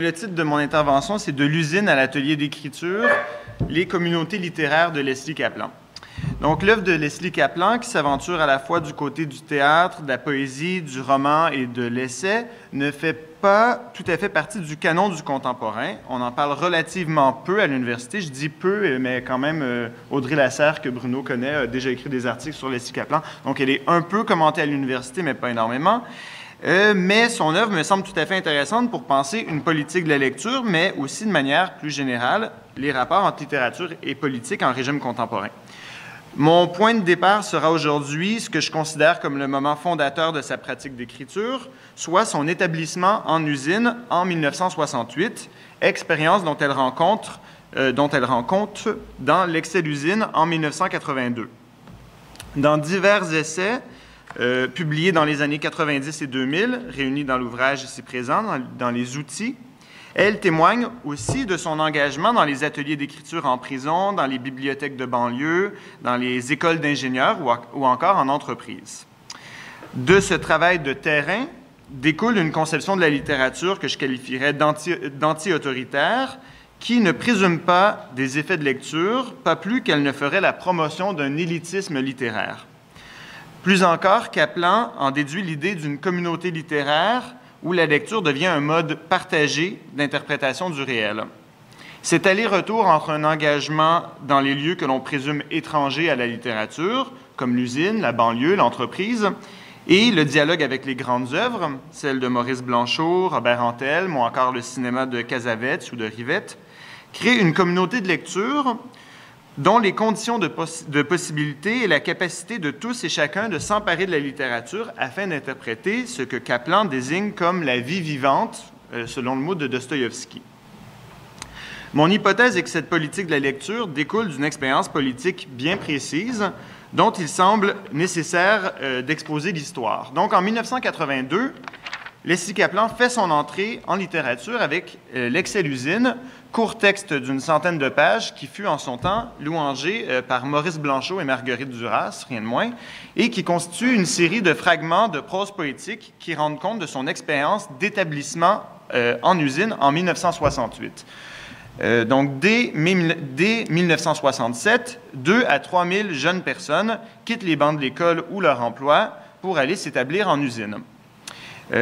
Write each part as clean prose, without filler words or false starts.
Le titre de mon intervention, c'est « De l'usine à l'atelier d'écriture, les communautés littéraires de Leslie Kaplan ». Donc, l'œuvre de Leslie Kaplan, qui s'aventure à la fois du côté du théâtre, de la poésie, du roman et de l'essai, ne fait pas tout à fait partie du canon du contemporain. On en parle relativement peu à l'université. Je dis peu, mais quand même, Audrey Lasserre, que Bruno connaît, a déjà écrit des articles sur Leslie Kaplan. Donc, elle est un peu commentée à l'université, mais pas énormément. Mais son œuvre me semble tout à fait intéressante pour penser une politique de la lecture, mais aussi de manière plus générale, les rapports entre littérature et politique en régime contemporain. Mon point de départ sera aujourd'hui ce que je considère comme le moment fondateur de sa pratique d'écriture, soit son établissement en usine en 1968, expérience dont elle rend compte dans l'Excès d'usine en 1982. Dans divers essais, publié dans les années 90 et 2000, réunis dans l'ouvrage ici présent, dans les outils. Elle témoigne aussi de son engagement dans les ateliers d'écriture en prison, dans les bibliothèques de banlieue, dans les écoles d'ingénieurs ou encore en entreprise. De ce travail de terrain découle une conception de la littérature que je qualifierais d'anti-autoritaire, qui ne présume pas des effets de lecture, pas plus qu'elle ne ferait la promotion d'un élitisme littéraire. Plus encore, Kaplan en déduit l'idée d'une communauté littéraire où la lecture devient un mode partagé d'interprétation du réel. Cet aller-retour entre un engagement dans les lieux que l'on présume étrangers à la littérature, comme l'usine, la banlieue, l'entreprise, et le dialogue avec les grandes œuvres, celles de Maurice Blanchot, Robert Antelme ou encore le cinéma de Cassavetes ou de Rivette, crée une communauté de lecture dont les conditions de possibilité et la capacité de tous et chacun de s'emparer de la littérature afin d'interpréter ce que Kaplan désigne comme la vie vivante, selon le mot de Dostoïevski. Mon hypothèse est que cette politique de la lecture découle d'une expérience politique bien précise dont il semble nécessaire d'exposer l'histoire. Donc, en 1982, Leslie Kaplan fait son entrée en littérature avec L'Excès d'usine, court texte d'une centaine de pages qui fut en son temps louangé par Maurice Blanchot et Marguerite Duras, rien de moins, et qui constitue une série de fragments de prose poétique qui rendent compte de son expérience d'établissement en usine en 1968. Donc, dès 1967, 2 à 3 000 jeunes personnes quittent les bancs de l'école ou leur emploi pour aller s'établir en usine.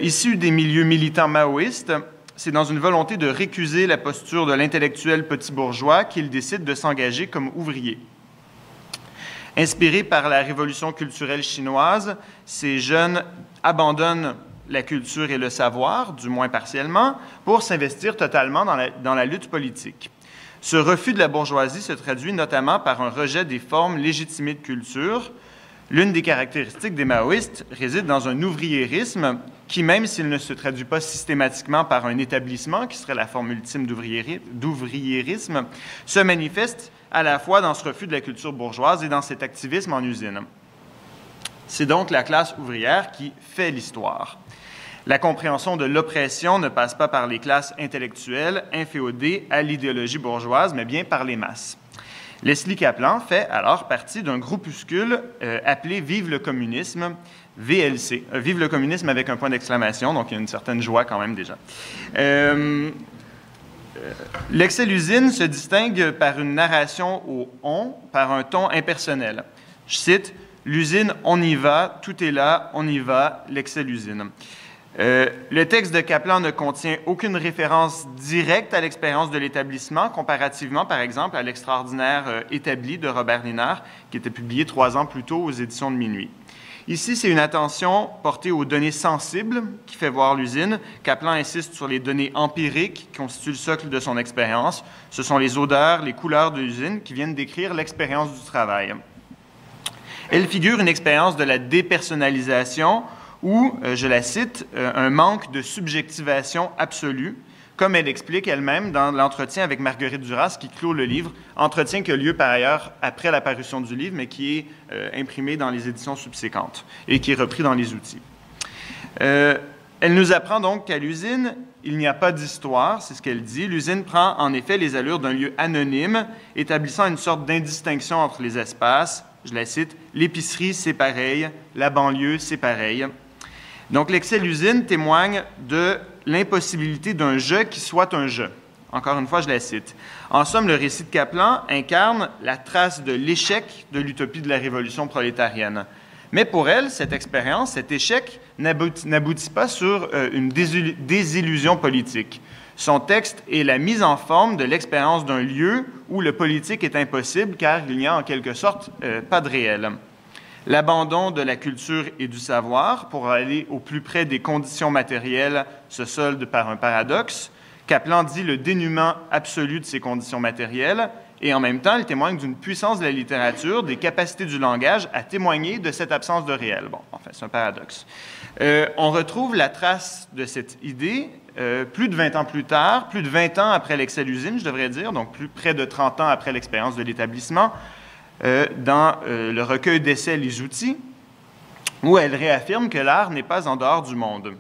Issu des milieux militants maoïstes, c'est dans une volonté de récuser la posture de l'intellectuel petit bourgeois qu'il décide de s'engager comme ouvrier. Inspirés par la révolution culturelle chinoise, ces jeunes abandonnent la culture et le savoir, du moins partiellement, pour s'investir totalement dans la lutte politique. Ce refus de la bourgeoisie se traduit notamment par un rejet des formes légitimées de culture. L'une des caractéristiques des maoïstes réside dans un ouvriérisme qui, même s'il ne se traduit pas systématiquement par un établissement, qui serait la forme ultime d'ouvriérisme, se manifeste à la fois dans ce refus de la culture bourgeoise et dans cet activisme en usine. C'est donc la classe ouvrière qui fait l'histoire. La compréhension de l'oppression ne passe pas par les classes intellectuelles inféodées à l'idéologie bourgeoise, mais bien par les masses. Leslie Kaplan fait alors partie d'un groupuscule appelé Vive le communisme, VLC. Vive le communisme avec un point d'exclamation, donc il y a une certaine joie quand même déjà. L'Excès d'usine se distingue par une narration au « on », par un ton impersonnel. Je cite « L'usine, on y va, tout est là, on y va, l'excès d'usine ». Le texte de Kaplan ne contient aucune référence directe à l'expérience de l'établissement, comparativement, par exemple, à l'extraordinaire Établi de Robert Linard, qui était publié 3 ans plus tôt aux éditions de Minuit. Ici, c'est une attention portée aux données sensibles qui fait voir l'usine. Kaplan insiste sur les données empiriques qui constituent le socle de son expérience. Ce sont les odeurs, les couleurs de l'usine qui viennent décrire l'expérience du travail. Elle figure une expérience de la dépersonnalisation, ou, je la cite, un manque de subjectivation absolue, comme elle explique elle-même dans l'entretien avec Marguerite Duras qui clôt le livre, entretien qui a lieu par ailleurs après la parution du livre, mais qui est imprimé dans les éditions subséquentes et qui est repris dans les outils. Elle nous apprend donc qu'à l'usine, il n'y a pas d'histoire, c'est ce qu'elle dit. L'usine prend en effet les allures d'un lieu anonyme, établissant une sorte d'indistinction entre les espaces. Je la cite, « L'épicerie, c'est pareil, la banlieue, c'est pareil ». Donc, l'Excès d'usine témoigne de l'impossibilité d'un jeu qui soit un jeu. Encore une fois, je la cite. En somme, le récit de Kaplan incarne la trace de l'échec de l'utopie de la révolution prolétarienne. Mais pour elle, cette expérience, cet échec, n'aboutit pas sur une désillusion politique. Son texte est la mise en forme de l'expérience d'un lieu où le politique est impossible car il n'y a en quelque sorte pas de réel. L'abandon de la culture et du savoir pour aller au plus près des conditions matérielles se solde par un paradoxe. Kaplan dit le dénuement absolu de ces conditions matérielles et en même temps, il témoigne d'une puissance de la littérature, des capacités du langage à témoigner de cette absence de réel. Bon, enfin, c'est un paradoxe. On retrouve la trace de cette idée plus de 20 ans plus tard, plus de 20 ans après l'excès-usine, je devrais dire, donc plus près de 30 ans après l'expérience de l'établissement, dans le recueil d'essais « Les outils », où elle réaffirme que l'art n'est pas en dehors du monde.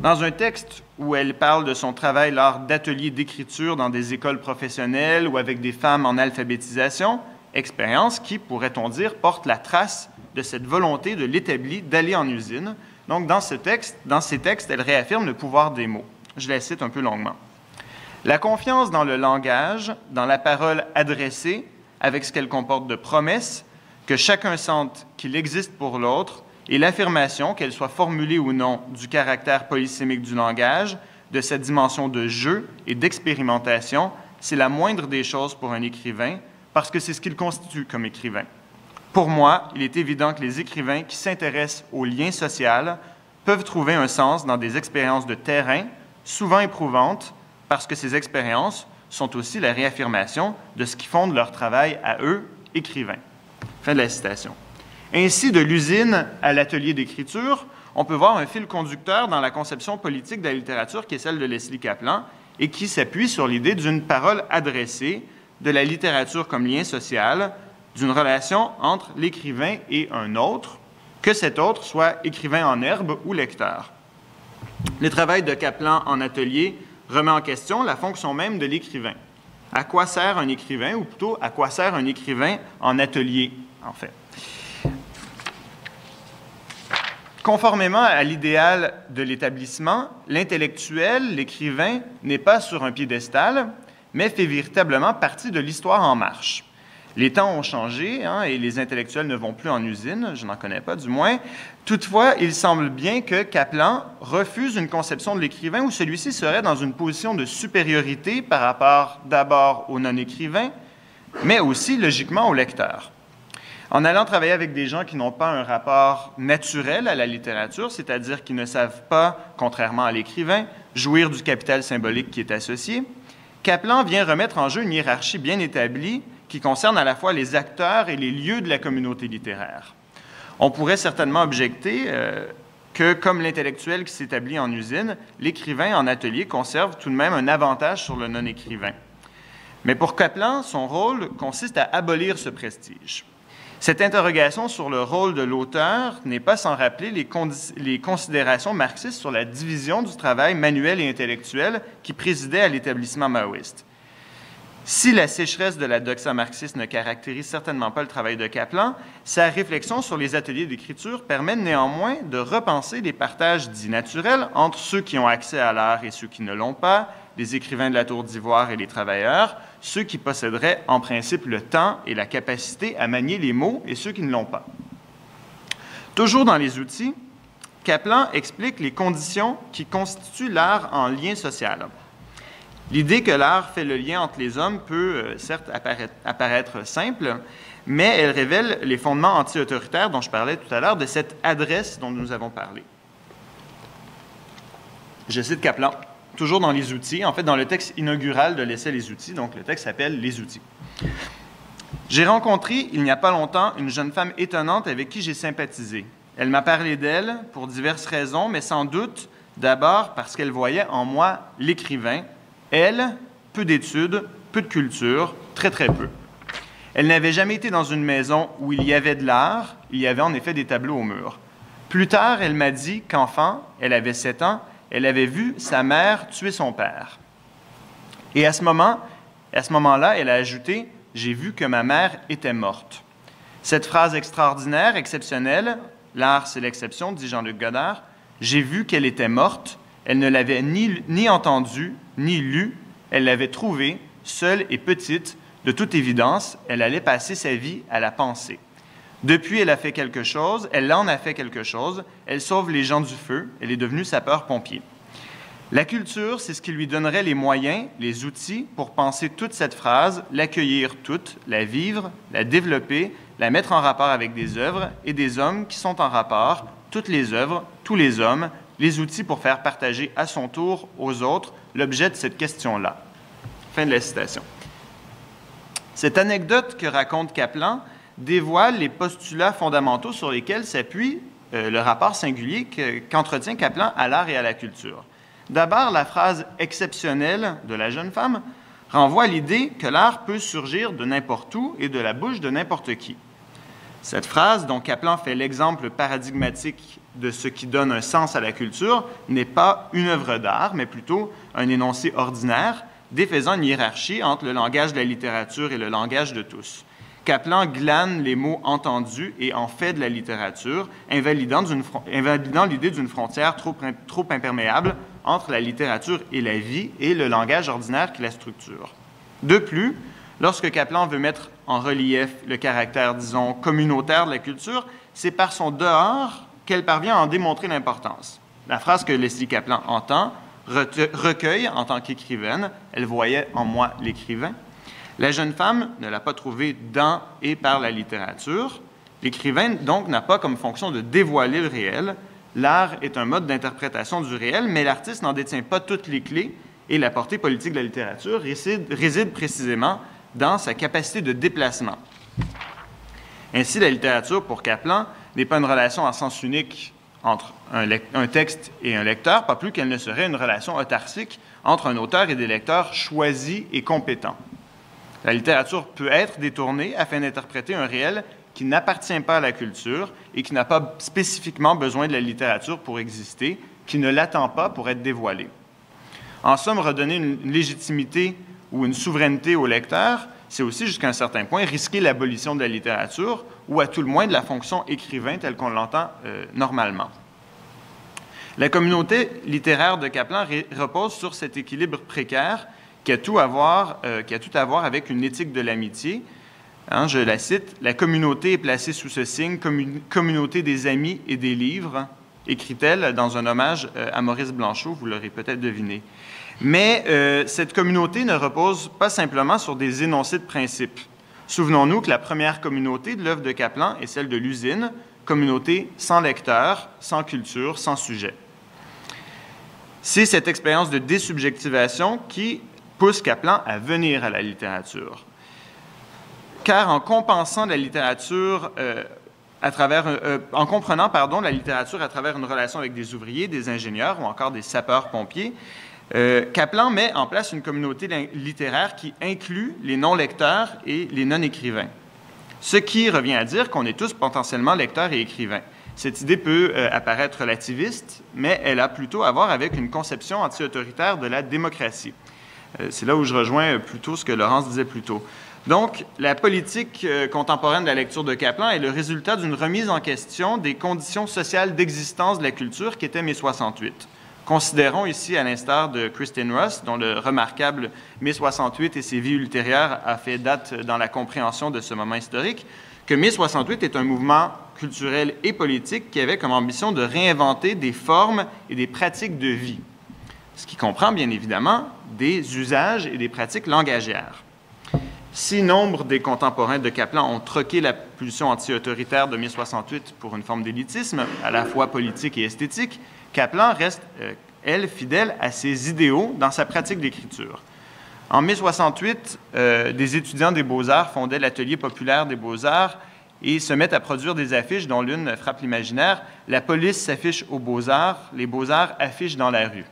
Dans un texte où elle parle de son travail lors d'ateliers d'écriture dans des écoles professionnelles ou avec des femmes en alphabétisation, expérience qui, pourrait-on dire, porte la trace de cette volonté de l'établi d'aller en usine. Donc, dans ces textes, elle réaffirme le pouvoir des mots. Je la cite un peu longuement. La confiance dans le langage, dans la parole adressée, avec ce qu'elle comporte de promesses, que chacun sente qu'il existe pour l'autre, et l'affirmation, qu'elle soit formulée ou non, du caractère polysémique du langage, de cette dimension de jeu et d'expérimentation, c'est la moindre des choses pour un écrivain, parce que c'est ce qu'il constitue comme écrivain. Pour moi, il est évident que les écrivains qui s'intéressent au lien social peuvent trouver un sens dans des expériences de terrain, souvent éprouvantes, parce que ces expériences sont aussi la réaffirmation de ce qui fonde leur travail à eux, écrivains. Fin de la citation. Ainsi, de l'usine à l'atelier d'écriture, on peut voir un fil conducteur dans la conception politique de la littérature qui est celle de Leslie Kaplan et qui s'appuie sur l'idée d'une parole adressée, de la littérature comme lien social, d'une relation entre l'écrivain et un autre, que cet autre soit écrivain en herbe ou lecteur. Le travail de Kaplan en atelier remet en question la fonction même de l'écrivain. À quoi sert un écrivain, ou plutôt à quoi sert un écrivain en atelier, en fait? Conformément à l'idéal de l'établissement, l'intellectuel, l'écrivain, n'est pas sur un piédestal, mais fait véritablement partie de l'histoire en marche. Les temps ont changé et les intellectuels ne vont plus en usine, je n'en connais pas du moins. Toutefois, il semble bien que Kaplan refuse une conception de l'écrivain où celui-ci serait dans une position de supériorité par rapport d'abord au non-écrivain, mais aussi logiquement au lecteur. En allant travailler avec des gens qui n'ont pas un rapport naturel à la littérature, c'est-à-dire qui ne savent pas, contrairement à l'écrivain, jouir du capital symbolique qui est associé, Kaplan vient remettre en jeu une hiérarchie bien établie qui concerne à la fois les acteurs et les lieux de la communauté littéraire. On pourrait certainement objecter que, comme l'intellectuel qui s'établit en usine, l'écrivain en atelier conserve tout de même un avantage sur le non-écrivain. Mais pour Kaplan, son rôle consiste à abolir ce prestige. Cette interrogation sur le rôle de l'auteur n'est pas sans rappeler les considérations marxistes sur la division du travail manuel et intellectuel qui présidait à l'établissement maoïste. Si la sécheresse de la doxa marxiste ne caractérise certainement pas le travail de Kaplan, sa réflexion sur les ateliers d'écriture permet néanmoins de repenser les partages dits naturels entre ceux qui ont accès à l'art et ceux qui ne l'ont pas, les écrivains de la Tour d'Ivoire et les travailleurs, ceux qui posséderaient en principe le temps et la capacité à manier les mots et ceux qui ne l'ont pas. Toujours dans les outils, Kaplan explique les conditions qui constituent l'art en lien social. L'idée que l'art fait le lien entre les hommes peut certes apparaître simple, mais elle révèle les fondements anti-autoritaires dont je parlais tout à l'heure, de cette adresse dont nous avons parlé. Je cite Kaplan. Toujours dans les outils, en fait dans le texte inaugural de l'essai Les outils, donc le texte s'appelle Les outils. J'ai rencontré, il n'y a pas longtemps, une jeune femme étonnante avec qui j'ai sympathisé. Elle m'a parlé d'elle pour diverses raisons, mais sans doute d'abord parce qu'elle voyait en moi l'écrivain. Elle, peu d'études, peu de culture, très très peu. Elle n'avait jamais été dans une maison où il y avait de l'art, il y avait en effet des tableaux au mur. Plus tard, elle m'a dit qu'enfant, elle avait 7 ans, elle avait vu sa mère tuer son père. Et à ce moment-là, elle a ajouté « J'ai vu que ma mère était morte ». Cette phrase extraordinaire, exceptionnelle, « L'art, c'est l'exception », dit Jean-Luc Godard, « J'ai vu qu'elle était morte », Elle ne l'avait ni entendu, ni lu. Elle l'avait trouvée, seule et petite. De toute évidence, elle allait passer sa vie à la penser. Depuis, elle a fait quelque chose, elle en a fait quelque chose. Elle sauve les gens du feu. Elle est devenue sapeur-pompier. La culture, c'est ce qui lui donnerait les moyens, les outils pour penser toute cette phrase, l'accueillir toute, la vivre, la développer, la mettre en rapport avec des œuvres et des hommes qui sont en rapport, toutes les œuvres, tous les hommes, les outils pour faire partager à son tour aux autres l'objet de cette question-là. Fin de la citation. Cette anecdote que raconte Kaplan dévoile les postulats fondamentaux sur lesquels s'appuie le rapport singulier qu'entretient Kaplan à l'art et à la culture. D'abord, la phrase exceptionnelle de la jeune femme renvoie à l'idée que l'art peut surgir de n'importe où et de la bouche de n'importe qui. Cette phrase, dont Kaplan fait l'exemple paradigmatique de ce qui donne un sens à la culture, n'est pas une œuvre d'art, mais plutôt un énoncé ordinaire, défaisant une hiérarchie entre le langage de la littérature et le langage de tous. Kaplan glane les mots entendus et en fait de la littérature, invalidant l'idée d'une frontière trop imperméable entre la littérature et la vie et le langage ordinaire qui la structure. De plus, lorsque Kaplan veut mettre en relief le caractère, disons, communautaire de la culture, c'est par son dehors qu'elle parvient à en démontrer l'importance. La phrase que Leslie Kaplan entend recueille en tant qu'écrivaine, elle voyait en moi l'écrivain. La jeune femme ne l'a pas trouvée dans et par la littérature. L'écrivain, donc, n'a pas comme fonction de dévoiler le réel. L'art est un mode d'interprétation du réel, mais l'artiste n'en détient pas toutes les clés et la portée politique de la littérature réside précisément dans sa capacité de déplacement. Ainsi, la littérature, pour Kaplan, n'est pas une relation en sens unique entre un texte et un lecteur, pas plus qu'elle ne serait une relation autarcique entre un auteur et des lecteurs choisis et compétents. La littérature peut être détournée afin d'interpréter un réel qui n'appartient pas à la culture et qui n'a pas spécifiquement besoin de la littérature pour exister, qui ne l'attend pas pour être dévoilé. En somme, redonner une légitimité ou une souveraineté au lecteur, c'est aussi, jusqu'à un certain point, risquer l'abolition de la littérature ou à tout le moins de la fonction écrivain telle qu'on l'entend normalement. La communauté littéraire de Kaplan repose sur cet équilibre précaire qui a tout à voir avec une éthique de l'amitié. Hein, je la cite, « La communauté est placée sous ce signe, communauté des amis et des livres », écrit-elle dans un hommage à Maurice Blanchot, vous l'aurez peut-être deviné. Mais cette communauté ne repose pas simplement sur des énoncés de principes. Souvenons-nous que la première communauté de l'œuvre de Kaplan est celle de l'usine, communauté sans lecteur, sans culture, sans sujet. C'est cette expérience de désubjectivation qui pousse Kaplan à venir à la littérature. Car en compensant la littérature en comprenant la littérature à travers une relation avec des ouvriers, des ingénieurs ou encore des sapeurs-pompiers, Kaplan met en place une communauté littéraire qui inclut les non-lecteurs et les non-écrivains. Ce qui revient à dire qu'on est tous potentiellement lecteurs et écrivains. Cette idée peut apparaître relativiste, mais elle a plutôt à voir avec une conception anti-autoritaire de la démocratie. C'est là où je rejoins plutôt ce que Laurence disait plus tôt. Donc, la politique contemporaine de la lecture de Kaplan est le résultat d'une remise en question des conditions sociales d'existence de la culture qui était mai 68. Considérons ici, à l'instar de Kristen Ross, dont le remarquable mai 68 et ses vies ultérieures a fait date dans la compréhension de ce moment historique, que mai 68 est un mouvement culturel et politique qui avait comme ambition de réinventer des formes et des pratiques de vie, ce qui comprend bien évidemment des usages et des pratiques langagières. Si nombre des contemporains de Kaplan ont troqué la pulsion anti-autoritaire de mai 68 pour une forme d'élitisme, à la fois politique et esthétique, Kaplan reste, elle, fidèle à ses idéaux dans sa pratique d'écriture. En mai 68, des étudiants des Beaux-Arts fondaient l'Atelier populaire des Beaux-Arts et se mettent à produire des affiches dont l'une frappe l'imaginaire. La police s'affiche aux Beaux-Arts, les Beaux-Arts affichent dans la rue.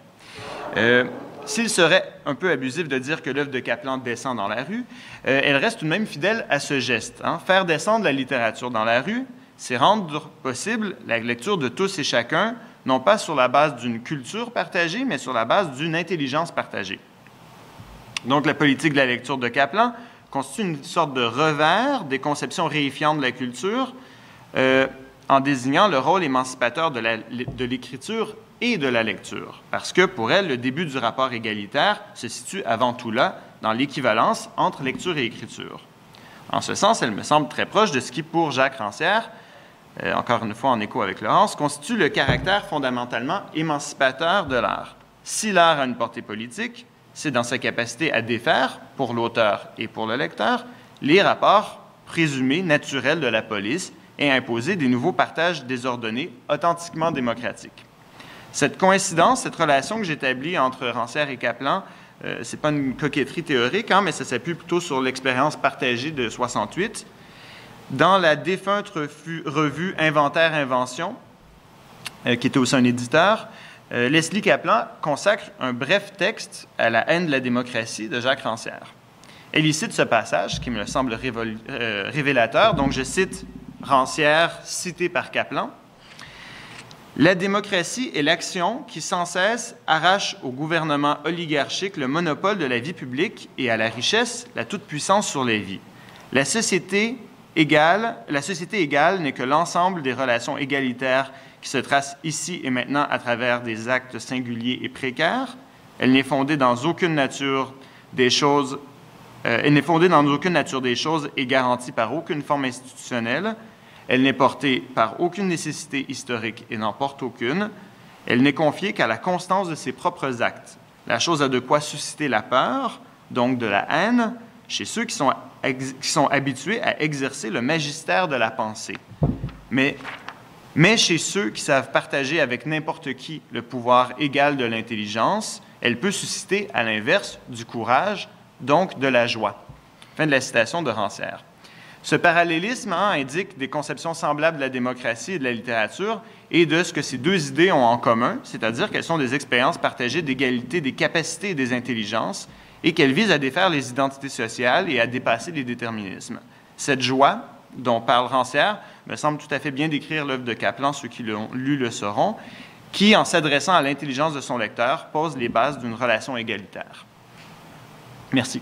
S'il serait un peu abusif de dire que l'œuvre de Kaplan descend dans la rue, elle reste tout de même fidèle à ce geste. Hein. Faire descendre la littérature dans la rue, c'est rendre possible la lecture de tous et chacun, non pas sur la base d'une culture partagée, mais sur la base d'une intelligence partagée. Donc, la politique de la lecture de Kaplan constitue une sorte de revers des conceptions réifiantes de la culture en désignant le rôle émancipateur de l'écriture et de la lecture, parce que pour elle, le début du rapport égalitaire se situe avant tout là, dans l'équivalence entre lecture et écriture. En ce sens, elle me semble très proche de ce qui, pour Jacques Rancière, encore une fois en écho avec Laurence, constitue le caractère fondamentalement émancipateur de l'art. Si l'art a une portée politique, c'est dans sa capacité à défaire, pour l'auteur et pour le lecteur, les rapports présumés naturels de la police et à imposer des nouveaux partages désordonnés, authentiquement démocratiques. Cette coïncidence, cette relation que j'établis entre Rancière et Kaplan, ce n'est pas une coquetterie théorique, mais ça s'appuie plutôt sur l'expérience partagée de 68. Dans la défunte revue Inventaire-Invention, qui était aussi un éditeur, Leslie Kaplan consacre un bref texte à la haine de la démocratie de Jacques Rancière. Elle y cite ce passage qui me semble révélateur. Donc, je cite Rancière, cité par Kaplan. « La démocratie est l'action qui, sans cesse, arrache au gouvernement oligarchique le monopole de la vie publique et à la richesse la toute-puissance sur les vies. La société égale n'est que l'ensemble des relations égalitaires qui se tracent ici et maintenant à travers des actes singuliers et précaires. Elle n'est fondée dans aucune nature des choses, et garantie par aucune forme institutionnelle. Elle n'est portée par aucune nécessité historique et n'en porte aucune. Elle n'est confiée qu'à la constance de ses propres actes. La chose a de quoi susciter la peur, donc de la haine, chez ceux qui sont habitués à exercer le magistère de la pensée. Mais chez ceux qui savent partager avec n'importe qui le pouvoir égal de l'intelligence, elle peut susciter, à l'inverse, du courage, donc de la joie. » Fin de la citation de Rancière. Ce parallélisme indique des conceptions semblables de la démocratie et de la littérature et de ce que ces deux idées ont en commun, c'est-à-dire qu'elles sont des expériences partagées d'égalité des capacités et des intelligences et qu'elles visent à défaire les identités sociales et à dépasser les déterminismes. Cette joie dont parle Rancière me semble tout à fait bien décrire l'œuvre de Kaplan, ceux qui l'ont lu le sauront, qui, en s'adressant à l'intelligence de son lecteur, pose les bases d'une relation égalitaire. Merci.